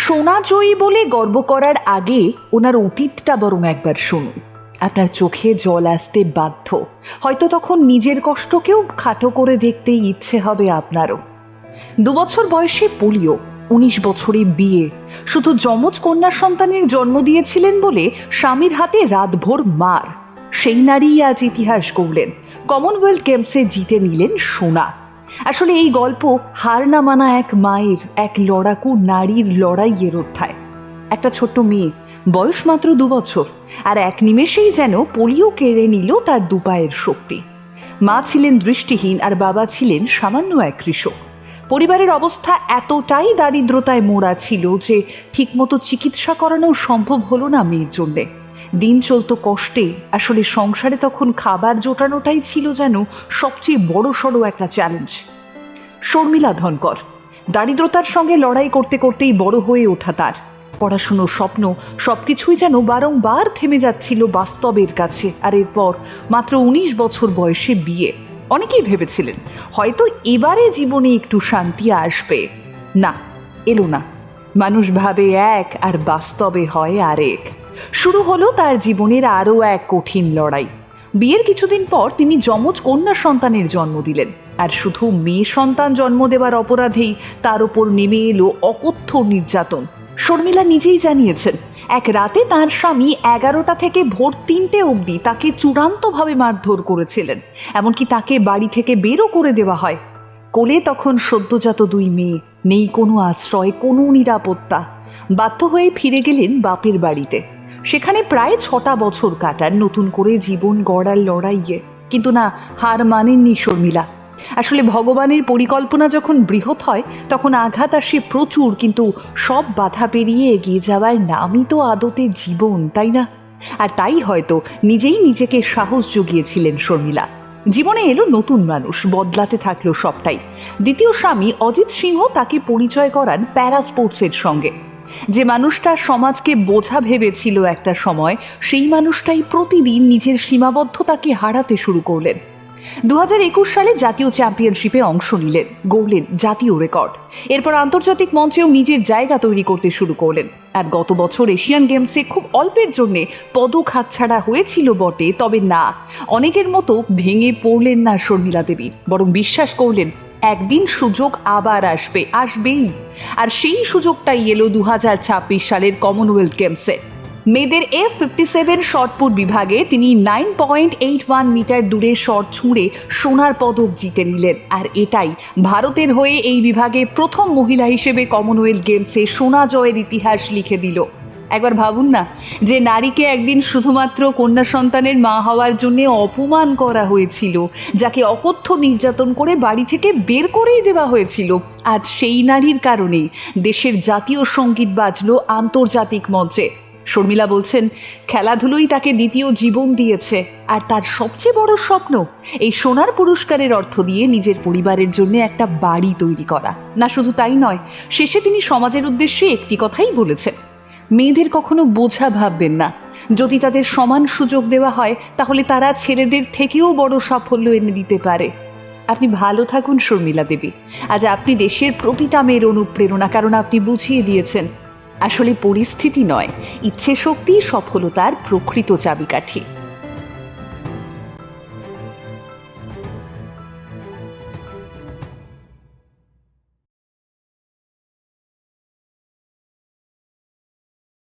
সোনাজয়ী বলে গর্ব করার আগে ওনার অতীতটা বরং একবার শুনুন। আপনার চোখে জল আসতে বাধ্য। হয়তো তখন নিজের কষ্টকেও খাটো করে দেখতে ইচ্ছে হবে আপনারও। 2 বছর বয়সে পোলিও, 19 বছরে বিয়ে, শুধু যমজ কন্যা সন্তানের জন্ম দিয়েছিলেন বলে স্বামীর হাতে রাতভর মার। সেই নারীই আজ ইতিহাস গড়লেন, কমনওয়েলথ গেমসে জিতে নিলেন সোনা। আসলে এই গল্প হার না মানা এক মায়ের, এক লড়াকু নারীর লড়াইয়ের অধ্যায়। একটা ছোট্ট মেয়ে, বয়স মাত্র 2 বছর, আর এক নিমেষেই যেন পোলিও কেড়ে নিল তার দুপায়ের শক্তি। মা ছিলেন দৃষ্টিহীন আর বাবা ছিলেন সামান্য এক কৃষক। পরিবারের অবস্থা এতটাই দারিদ্রতায় মোড়া ছিল যে ঠিকমতো চিকিৎসা করানো সম্ভব হলো না মেয়ের জন্যে। দিন চলতো কষ্টে। আসলে সংসারে তখন খাবার জোটানোটাই ছিল যেন সবচেয়ে বড় সড়ো একটা চ্যালেঞ্জ। শর্মিলা ধনকর দারিদ্রতার সঙ্গে লড়াই করতে করতেই বড় হয়ে ওঠা তার। পড়াশুনোর স্বপ্ন সবকিছুই যেন বারংবার থেমে যাচ্ছিল বাস্তবের কাছে। আর এরপর মাত্র 19 বছর বয়সে বিয়ে। অনেকেই ভেবেছিলেন হয়তো এবারে জীবনে একটু শান্তি আসবে। না, এলো না। মানুষ ভাবে এক আর বাস্তবে হয় আরেক। শুরু হলো তার জীবনের আরও এক কঠিন লড়াই। বিয়ের কিছুদিন পর তিনি যমজ কন্যা সন্তানের জন্ম দিলেন, আর শুধু মেয়ে সন্তান জন্ম দেওয়ার অপরাধেই তার ওপর নেমে এলো অকথ্য নির্যাতন। শর্মিলা নিজেই জানিয়েছেন, এক রাতে তার স্বামী 11টা থেকে ভোর 3টে অবধি তাকে চূড়ান্তভাবে মারধর করেছিলেন। এমনকি তাকে বাড়ি থেকে বেরও করে দেওয়া হয়। কোলে তখন সদ্যজাত 2 মেয়ে, নেই কোনো আশ্রয়, কোনো নিরাপত্তা। বাধ্য হয়ে ফিরে গেলেন বাপের বাড়িতে। সেখানে প্রায় 6টা বছর কাটান নতুন করে জীবন গড়ার লড়াইয়ে। কিন্তু না, হার মানেননি শর্মিলা। আসলে ভগবানের পরিকল্পনা যখন বৃহৎ হয় তখন আঘাত আসে প্রচুর, কিন্তু সব বাধা পেরিয়ে এগিয়ে যাওয়ার নামই তো আদতে জীবন, তাই না? আর তাই হয়তো নিজেই নিজেকে সাহস জুগিয়েছিলেন শর্মিলা। জীবনে এলো নতুন মানুষ, বদলাতে থাকলো সবটাই। দ্বিতীয় স্বামী অজিত সিংহ তাকে পরিচয় করান প্যারা স্পোর্টসের সঙ্গে। যে মানুষটা সমাজকে বোঝা ভেবেছিল একটা সময়, সেই মানুষটাই প্রতিদিন নিজের সীমাবদ্ধতাকে হারাতে শুরু করলেন। 2021 সালে জাতীয় চ্যাম্পিয়নশিপে অংশ নিলেন, গড়লেন জাতীয় রেকর্ড। এরপর আন্তর্জাতিক মঞ্চেও নিজের জায়গা তৈরি করতে শুরু করলেন। আর গত বছর এশিয়ান গেমসে খুব অল্পের জন্যে পদক হাতছাড়া হয়েছিল বটে, তবে না, অনেকের মতো ভেঙে পড়লেন না শর্মিলা দেবী। বরং বিশ্বাস করলেন একদিন সুযোগ আবার আসবেই। আর সেই সুযোগটাই এলো 2026 সালের কমনওয়েলথ গেমসে। মেয়েদের F57 শটপুট বিভাগে তিনি 9.81 মিটার দূরে শট ছুঁড়ে সোনার পদক জিতে নিলেন। আর এটাই ভারতের হয়ে এই বিভাগে প্রথম মহিলা হিসেবে কমনওয়েলথ গেমসে সোনা জয়ের ইতিহাস লিখে দিল। একবার ভাবুন না, যে নারীকে একদিন শুধুমাত্র কন্যা সন্তানের মা হওয়ার জন্য অপমান করা হয়েছিল, যাকে অকথ্য নির্যাতন করে বাড়ি থেকে বের করেই দেওয়া হয়েছিল, আজ সেই নারীর কারণেই দেশের জাতীয় সঙ্গীত বাজলো আন্তর্জাতিক মঞ্চে। শর্মিলা বলছেন, খেলাধুলোই তাকে দ্বিতীয় জীবন দিয়েছে। আর তার সবচেয়ে বড় স্বপ্ন এই সোনার পুরস্কারের অর্থ দিয়ে নিজের পরিবারের জন্য একটা বাড়ি তৈরি করা। না শুধু তাই নয়, শেষে তিনি সমাজের উদ্দেশ্যে একটি কথাই বলেছেন, মেয়েদের কখনো বোঝা ভাববেন না। যদি তাদের সমান সুযোগ দেওয়া হয় তাহলে তারা ছেলেদের থেকেও বড় সাফল্য এনে দিতে পারে। আপনি ভালো থাকুন শর্মিলা দেবী। আজ আপনি দেশের প্রতিটা মেয়ের অনুপ্রেরণা, কারণ আপনি বুঝিয়ে দিয়েছেন আসলে পরিস্থিতি নয়, ইচ্ছে শক্তি সফলতার প্রকৃত চাবিকাঠি।